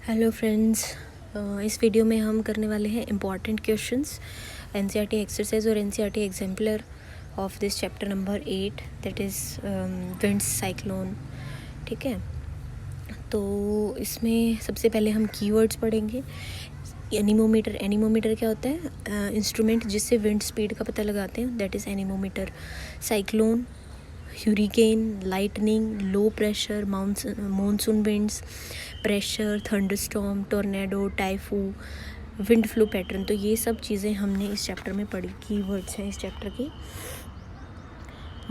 Hello friends, इस video में हम करने वाले हैं इम्पॉर्टेंट क्वेश्चंस एनसीईआरटी एक्सरसाइज और NCERT exemplar of this chapter number 8 that is winds cyclone. ठीक है, तो इसमें सबसे पहले हम कीवर्ड्स पढ़ेंगे। एनीमोमीटर, एनीमोमीटर क्या होता है? इंस्ट्रूमेंट जिससे विंड स्पीड का पता लगाते हैं, that is anemometer. Cyclone, hurricane, lightning, low pressure, monsoon winds, pressure, thunderstorm, tornado, typhoon, wind flow pattern. तो ये सब चीज़ें हमने इस चैप्टर में पढ़ी, कीवर्ड्स हैं इस चैप्टर की।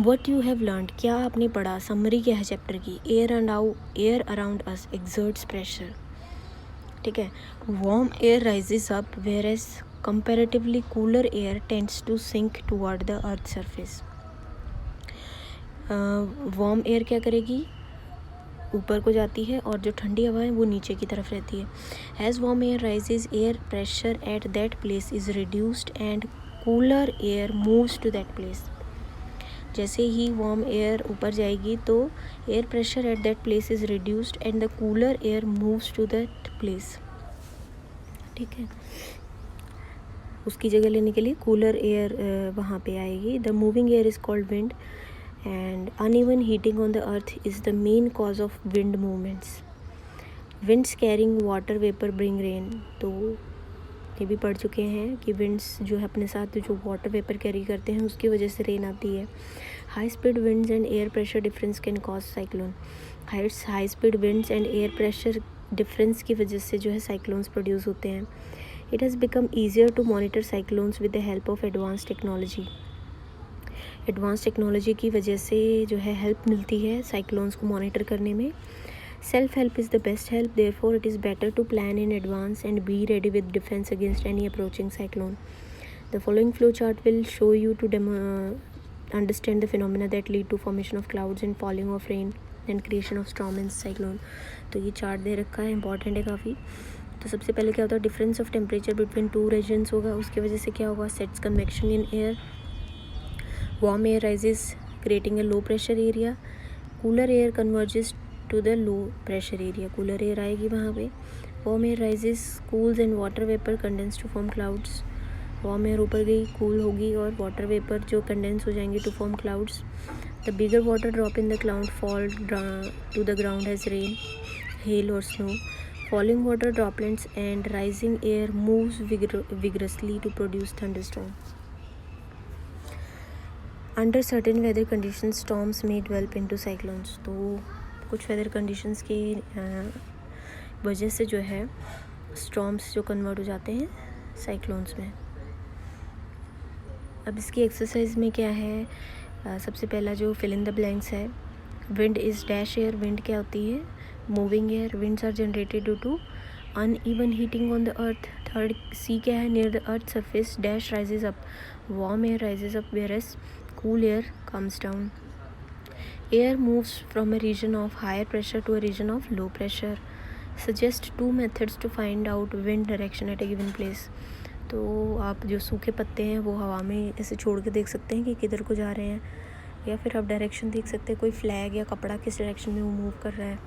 व्हाट यू हैव लर्नड, क्या आपने पढ़ा? समरी क्या है चैप्टर की? Air around us exerts pressure. ठीक है, warm air rises up whereas comparatively cooler air tends to sink toward the earth surface. Warm air क्या करेगी? ऊपर को जाती है, और जो ठंडी हवा है वो नीचे की तरफ रहती है। As warm air rises, air pressure at that place is reduced and cooler air moves to that place. जैसे ही वार्म एयर ऊपर जाएगी तो air pressure at that place is reduced and the cooler air moves to that place. ठीक है, उसकी जगह लेने के लिए कूलर एयर वहाँ पे आएगी। The moving air is called wind and uneven heating on the earth is the main cause of wind movements. Winds carrying water vapor bring rain. तो ये भी पढ़ चुके हैं कि विंड्स जो है अपने साथ जो वाटर वेपर कैरी करते हैं उसकी वजह से रेन आती है। High speed winds and air pressure difference can cause cyclone. High speed winds and air pressure difference की वजह से जो है साइक्लोन्स प्रोड्यूस होते हैं। It has become easier to monitor cyclones with the help of advance technology. Advance technology की वजह से जो है हेल्प मिलती है साइक्लोन्स को मॉनिटर करने में। Self help is the best help, therefore it is better to plan in advance and be ready with defence against any approaching cyclone. The following flow chart will show you to understand the phenomena that lead to formation of clouds and falling of rain and creation of storm in cyclone. तो ये chart दे रखा है, important है काफ़ी। तो सबसे पहले क्या होता है? Difference of temperature between two reasons होगा, उसकी वजह से क्या होगा? Sets convection in air. Warm air rises creating a low pressure area. Cooler air converges to the low pressure area. Cooler air आएगी वहाँ पे। Warm air rises cools and water vapor condense to form clouds. Warm air ऊपर गई, cool होगी और water vapor जो condense हो जाएंगे to form clouds. The bigger water drop in the cloud fall to the ground as rain, hail or snow. Falling water droplets and rising air moves vigorously to produce thunderstorm. Under certain weather conditions storms में develop into cyclones. तो कुछ weather conditions की वजह से जो है storms जो convert हो जाते हैं साइक्लोन्स में। अब इसकी एक्सरसाइज में क्या है? सबसे पहला जो फिल इन द ब्लैंक्स है। Wind is dash air, wind क्या होती है? Moving air. Winds are generated due to uneven heating on the earth. Third C क्या है? Near the earth surface dash rises up, warm air rises up whereas cool air comes down. Air moves from a region of higher pressure to a region of low pressure. Suggest two methods to find out wind direction at a given place. तो आप जो सूखे पत्ते हैं वो हवा में ऐसे छोड़ के देख सकते हैं कि किधर को जा रहे हैं, या फिर आप डायरेक्शन देख सकते हैं, कोई फ्लैग या कपड़ा किस डायरेक्शन में वो मूव कर रहा है,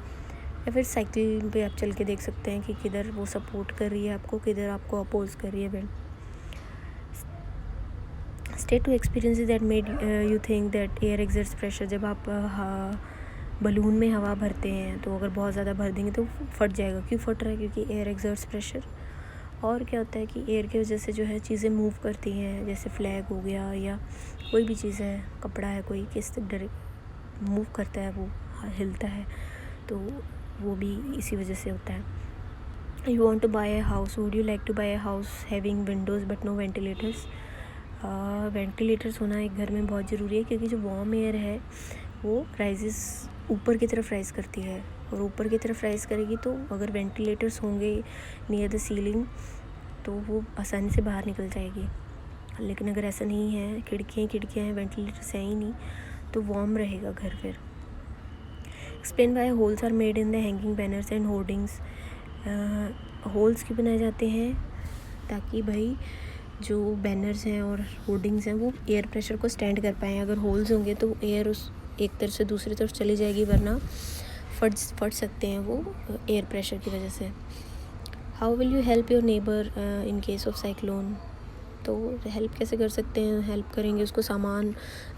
या फिर साइकिल पे आप चल के देख सकते हैं कि किधर वो सपोर्ट कर रही है आपको, किधर आपको अपोज कर रही है wind. State two experiences that made you think that air exerts pressure. जब आप बलून में हवा भरते हैं तो अगर बहुत ज़्यादा भर देंगे तो फट जाएगा। क्यों फट रहा है? क्योंकि एयर एक्सर्ट्स प्रेशर। और क्या होता है कि एयर की वजह से जो है चीज़ें मूव करती हैं, जैसे फ्लैग हो गया या कोई भी चीज़ है, कपड़ा है, कोई किस मूव करता है, वो हिलता है, तो वो भी इसी वजह से होता है। You want to buy a house, would you like to buy a house having windows but no ventilators. Ventilators होना एक घर में बहुत ज़रूरी है, क्योंकि जो वार्म एयर है वो राइजेस ऊपर की तरफ राइज़ करती है, और ऊपर की तरफ राइज़ करेगी तो अगर वेंटिलेटर्स होंगे नियर द सीलिंग तो वो आसानी से बाहर निकल जाएगी। लेकिन अगर ऐसा नहीं है, खिड़कियाँ हैं, वेंटिलेटर्स हैं ही नहीं, तो वार्म रहेगा घर फिर। Explain why holes are made in the hanging banners and hoardings. Holes क्यों बनाए जाते हैं? ताकि भाई जो बैनर्स हैं और होर्डिंग्स हैं वो एयर प्रेशर को स्टैंड कर पाएँ। अगर होल्स होंगे तो एयर उस एक तरफ से दूसरी तरफ चली जाएगी, वरना फट सकते हैं वो एयर प्रेशर की वजह से। How will you help your neighbour in case of cyclone? तो हेल्प कैसे कर सकते हैं? हेल्प करेंगे उसको सामान,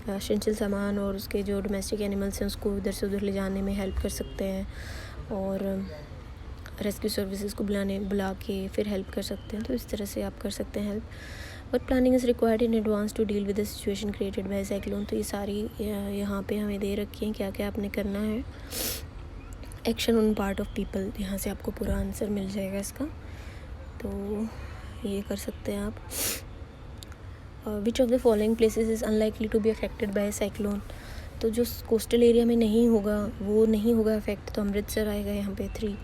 एसेंशियल सामान और उसके जो डोमेस्टिक एनिमल्स हैं उसको इधर से उधर ले जाने में हेल्प कर सकते हैं, और रेस्क्यू सर्विसेज को बुला के फिर हेल्प कर सकते हैं। तो इस तरह से आप कर सकते हैं help. But planning is required in advance to deal with the situation created by cyclone. तो ये सारी यहाँ पे हमें दे रखी हैं क्या क्या आपने करना है। Action on part of people, यहाँ से आपको पूरा आंसर मिल जाएगा इसका, तो ये कर सकते हैं आप। Which of the following places is unlikely to be affected by cyclone? तो जो कोस्टल एरिया में नहीं होगा वो नहीं होगा अफेक्ट, तो अमृतसर आएगा यहाँ पे 3।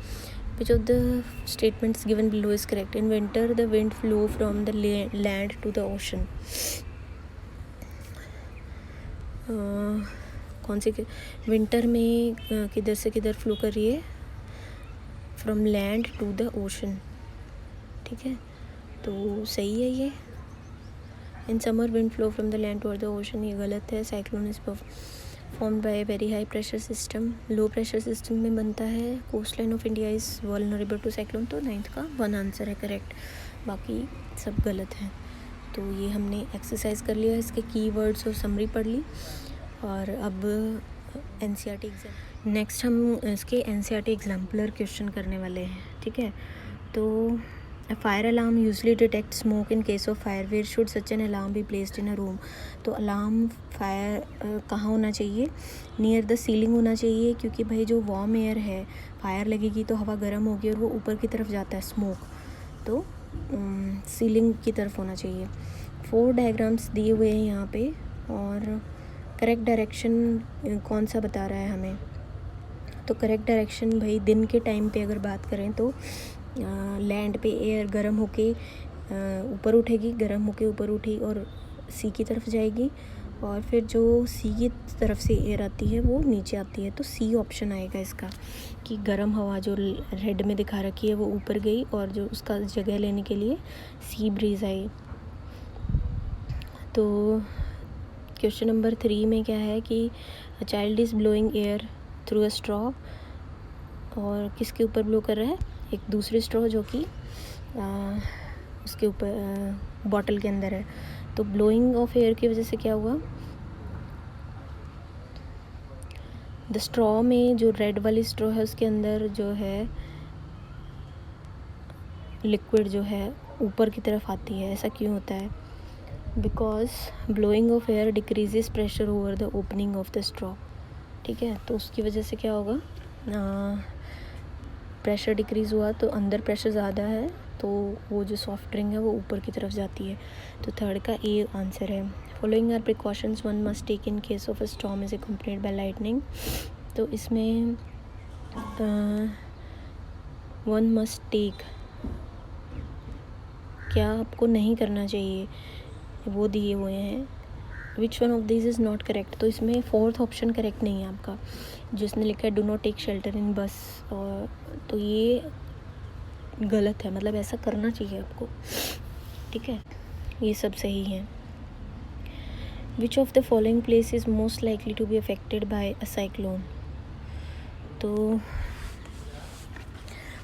Which of the statements given below is correct? In winter the wind flow from the land to the ocean. कौन सी विंटर में किधर से किधर फ्लो कर रही है? From land to the ocean, ठीक है, तो सही है ये। In summer wind flow from the land toward the ocean, ये गलत है। Cyclone is formed by very high pressure system, low pressure system में बनता है। Coast line of India is vulnerable to cyclone, तो 9th का 1 आंसर है correct, बाकी सब गलत हैं। तो ये हमने एक्सरसाइज कर लिया, इसके कीवर्ड्स और समरी पढ़ ली, और अब NCERT एग्जाम। नेक्स्ट हम इसके NCERT एग्जाम्पलर क्वेश्चन करने वाले हैं, ठीक है। तो A fire alarm usually detects smoke in case of fire. Where should such an alarm be placed in a room? तो अलार्म फायर कहाँ होना चाहिए? नियर द सीलिंग होना चाहिए, क्योंकि भाई जो वार्म एयर है, फायर लगेगी तो हवा गर्म होगी और वो ऊपर की तरफ जाता है स्मोक, तो सीलिंग की तरफ होना चाहिए। 4 डायग्राम्स दिए हुए हैं यहाँ पे, और करेक्ट डायरेक्शन कौन सा बता रहा है हमें? तो करेक्ट डायरेक्शन भाई दिन के टाइम पे अगर बात करें तो लैंड पे एयर गर्म होके ऊपर उठेगी, गर्म होके ऊपर उठी और सी की तरफ जाएगी, और फिर जो सी की तरफ से एयर आती है वो नीचे आती है, तो सी ऑप्शन आएगा इसका, कि गर्म हवा जो रेड में दिखा रखी है वो ऊपर गई और जो उसका जगह लेने के लिए सी ब्रीज आई। तो क्वेश्चन नंबर 3 में क्या है कि a child is blowing air through a straw, और किसके ऊपर ब्लो कर रहा है? एक दूसरी स्ट्रॉ जो कि उसके ऊपर बॉटल के अंदर है। तो ब्लोइंग ऑफ एयर की वजह से क्या हुआ? द स्ट्रॉ में जो रेड वाली स्ट्रॉ है उसके अंदर जो है लिक्विड जो है ऊपर की तरफ आती है। ऐसा क्यों होता है? Because blowing of air decreases pressure over the opening of the straw, ठीक है। तो उसकी वजह से क्या होगा? प्रेशर डिक्रीज़ हुआ तो अंदर प्रेशर ज़्यादा है, तो वो जो सॉफ्ट ड्रिंक है वो ऊपर की तरफ जाती है। तो 3rd का ए आंसर है। Following are precautions one must take in case of a storm is accompanied by lightning. तो इसमें वन मस्ट टेक, क्या आपको नहीं करना चाहिए, वो दिए हुए हैं। Which one of this is not correct? तो इसमें 4th ऑप्शन करेक्ट नहीं है आपका, जिसने लिखा है do not take shelter in bus, और तो ये गलत है, मतलब ऐसा करना चाहिए आपको, ठीक है। ये सब सही है। Which of the following place is most likely to be affected by a cyclone? तो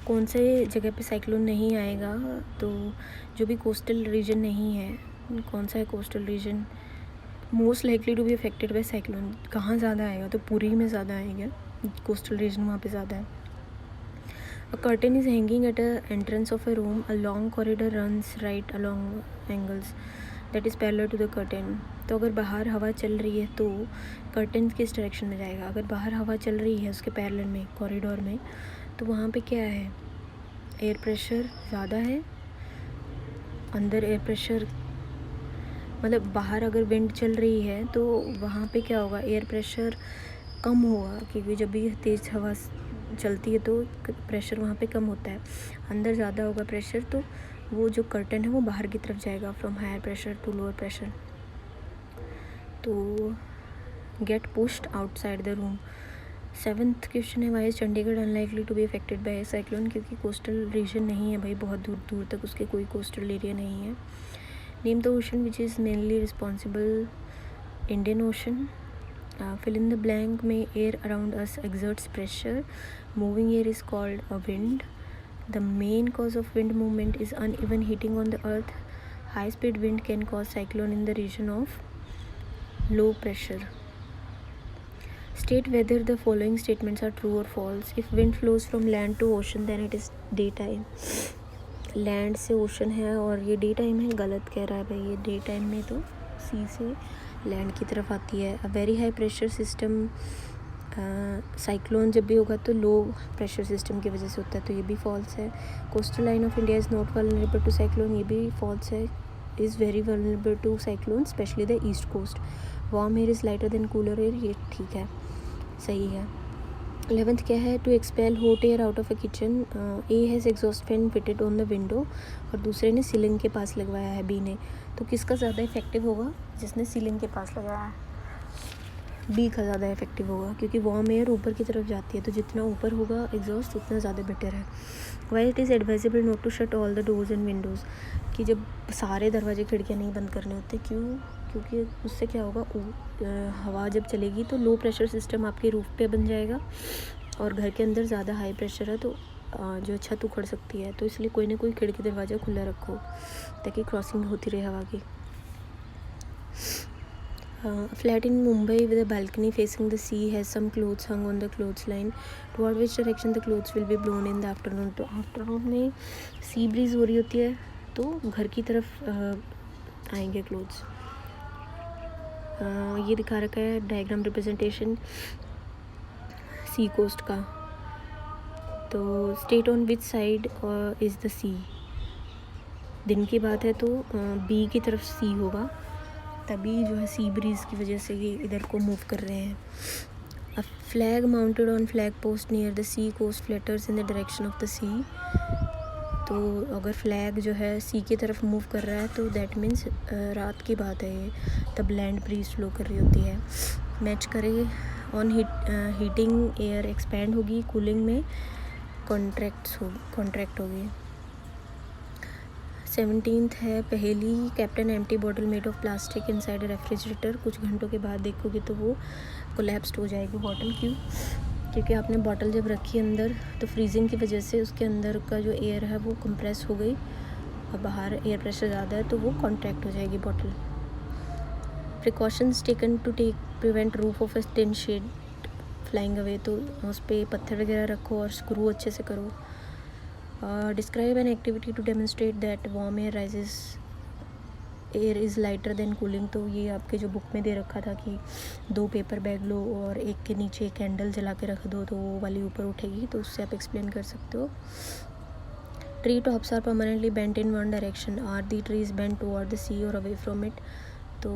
कौन से जगह पे साइक्लोन नहीं आएगा? तो जो भी कोस्टल रीजन नहीं है, कौन सा है coastal region? Most likely to be affected by cyclone कहाँ ज़्यादा आएगा? तो पुरी में ज़्यादा आएगा, कोस्टल रीजन वहाँ पे ज़्यादा है। A curtain is hanging at a entrance of a room, a long corridor runs right along angles that is parallel to the curtain. तो अगर बाहर हवा चल रही है तो कर्टन किस डायरेक्शन में जाएगा? अगर बाहर हवा चल रही है उसके पैरेलल में कॉरिडोर में, तो वहाँ पे क्या है? एयर प्रेशर ज़्यादा है, अंदर एयर प्रेशर, मतलब बाहर अगर विंड चल रही है तो वहाँ पे क्या होगा? एयर प्रेशर कम होगा, क्योंकि जब भी तेज़ हवा चलती है तो प्रेशर वहाँ पे कम होता है। अंदर ज़्यादा होगा प्रेशर, तो वो जो कर्टन है वो बाहर की तरफ जाएगा, from higher pressure to lower pressure, तो get pushed outside the room. 7th question है why is Chandigarh unlikely to be affected by cyclone? क्योंकि कोस्टल रीजन नहीं है भाई, बहुत दूर दूर तक उसके कोई कोस्टल एरिया नहीं है। Name the ocean which is mainly responsible? Indian Ocean. Fill in the blank में air around us exerts pressure, moving air is called a wind, The main cause of wind movement is uneven heating on the earth. High speed wind can cause cyclone in the region of low pressure. State whether the following statements are true or false. If wind flows from land to ocean then it is daytime. Land से ocean है और ये day time है, गलत कह रहा है भाई। ये डे टाइम में तो सी से लैंड की तरफ आती है। A very high pressure system, cyclone जब भी होगा तो लो प्रेशर सिस्टम की वजह से होता है, तो ये भी फॉल्स है। Coastal line of India is not vulnerable to cyclone, ये भी फॉल्स है। Is very vulnerable to cyclone specially the east coast. Warm air is lighter than cooler air, ये ठीक है, सही है। 11th क्या है? To expel hot air out of a kitchen, A has exhaust fan fitted on the window और दूसरे ने सीलिंग के पास लगवाया है, बी ने। तो किसका ज़्यादा इफेक्टिव होगा? जिसने सीलिंग के पास लगाया है, बी का ज़्यादा इफेक्टिव होगा, क्योंकि वार्म एयर ऊपर की तरफ जाती है, तो जितना ऊपर होगा एग्जॉस्ट उतना ज़्यादा बेटर है। Why it is advisable not to shut all the doors and windows, कि जब सारे दरवाजे खिड़कियाँ नहीं बंद करने होते, क्यों? क्योंकि उससे क्या होगा, हवा जब चलेगी तो लो प्रेशर सिस्टम आपके रूफ पे बन जाएगा और घर के अंदर ज़्यादा हाई प्रेशर है तो जो छत उखड़ सकती है, तो इसलिए कोई ना कोई खिड़की दरवाज़ा खुला रखो ताकि क्रॉसिंग होती रहे हवा की। Flat in Mumbai with a balcony facing the sea has some clothes hung on the clothes line, toward which direction the clothes will be blown in the afternoon. तो आफ्टरनून में सी ब्रीज हो रही होती है तो घर की तरफ आएंगे क्लोथ्स। ये दिखा रखा है डायग्राम रिप्रेजेंटेशन सी कोस्ट का। तो state on which side is the sea, दिन की बात है तो बी की तरफ सी होगा, तभी जो है सी ब्रीज की वजह से ये इधर को मूव कर रहे हैं। A flag mounted on flag post near the sea coast flutters in the direction of the sea. तो अगर फ्लैग जो है सी की तरफ मूव कर रहा है तो दैट मीन्स रात की बात है ये, तब लैंड ब्रीज फ्लो कर रही होती है। मैच करें, ऑन हीटिंग एयर एक्सपैंड होगी, कूलिंग में कॉन्ट्रैक्ट होगी। 17th है पहेली, captain empty bottle made of plastic inside refrigerator, कुछ घंटों के बाद देखोगे तो वो कोलैप्स्ड हो जाएगी बॉटल। क्यों? क्योंकि आपने बॉटल जब रखी अंदर तो फ्रीजिंग की वजह से उसके अंदर का जो एयर है वो कंप्रेस हो गई और बाहर एयर प्रेशर ज़्यादा है तो वो कॉन्ट्रैक्ट हो जाएगी bottle. Precautions taken to prevent roof of a tin shed flying away, तो उस पर पत्थर वगैरह रखो और स्क्रू अच्छे से करो। Describe an activity to demonstrate that warm air rises air is lighter than cooling. तो ये आपके जो बुक में दे रखा था कि 2 पेपर बैग लो और एक के नीचे एक कैंडल जला के रख दो तो वो वाली ऊपर उठेगी, तो उससे आप एक्सप्लेन कर सकते हो। Tree tops are permanently bent in one direction, are the trees bent toward the sea और अवे फ्रॉम इट। तो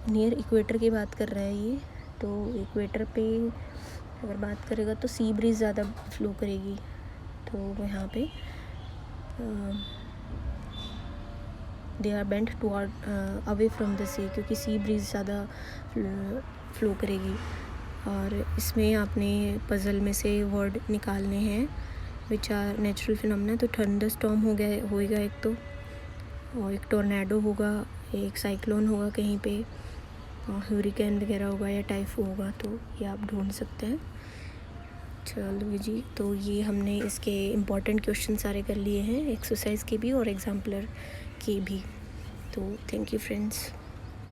नियर इक्वेटर की बात कर रहा है ये, तो इक्वेटर पे अगर बात करेगा तो सी ब्रीज ज़्यादा फ्लो करेगी, तो यहाँ पे they are bent toward away from the sea, क्योंकि सी ब्रीज ज़्यादा फ्लो करेगी। और इसमें आपने पज़ल में से वर्ड निकालने हैं विच आर नेचुरल फिनोमेना। तो थंडर स्टॉर्म होएगा एक तो, और एक टोर्नेडो होगा, एक साइक्लोन होगा कहीं पे, और हरिकेन वगैरह होगा या टाइफून होगा, तो ये आप ढूंढ सकते हैं। चलो जी, तो ये हमने इसके इम्पॉर्टेंट क्वेश्चन सारे कर लिए हैं, एक्सरसाइज के भी और एग्जाम्पलर के भी। तो थैंक यू फ्रेंड्स।